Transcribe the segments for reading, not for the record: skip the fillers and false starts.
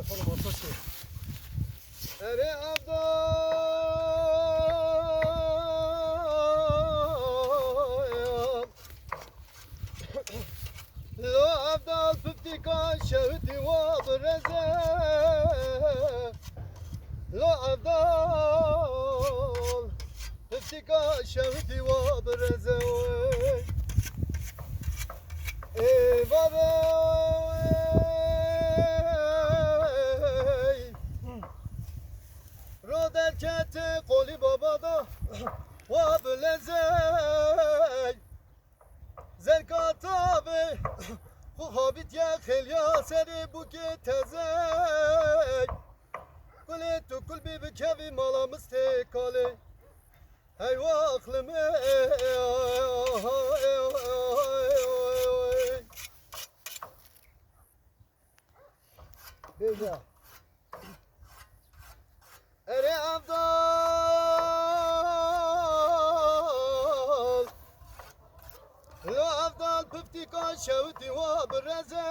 yapalım atası. Ere abdal Lo abdal piptika şevdi wa breze Lo abdal piptika şevdi wa breze Ey baba derkete koli babada wa belezey zerkata be hu habit ya khelya seri bu ke tezey kule tu kul bi bikevi mala mustekale hey wa aklime Beja Ere abdal Lo abdal piftika şevdi wa breze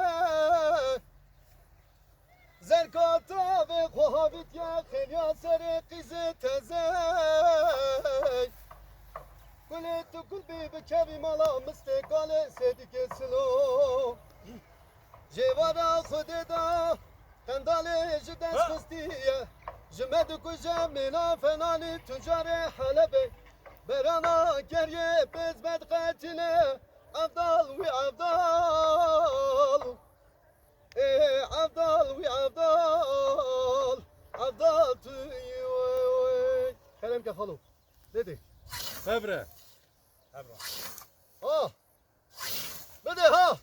Zerkata ve kuhabit ya khelya seri qize tezey Kule tu kul bi bikevi mala mustekale sedike silo Jevara khudeda Kandale jidens khustiye جمد کجا منا فنانی تجار حلبه برانا گریه bez بد قتله عبدال وی عبدال عبدال وی عبدال عبدال توی کلم که خالو دیدی Hebre. ها بده ها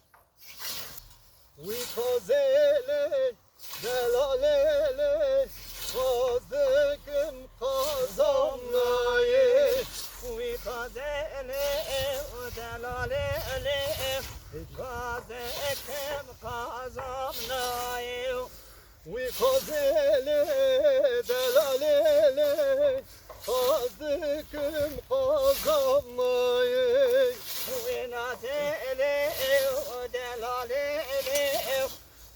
وی کوزله دلالله Kazıkım kazanlayı Uy kazele o delale kazıkım kazanlayı Uy kazele delalele Kazıkım kazanlayı Uy nazele o delale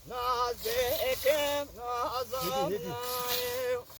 nazıkım kazanlayı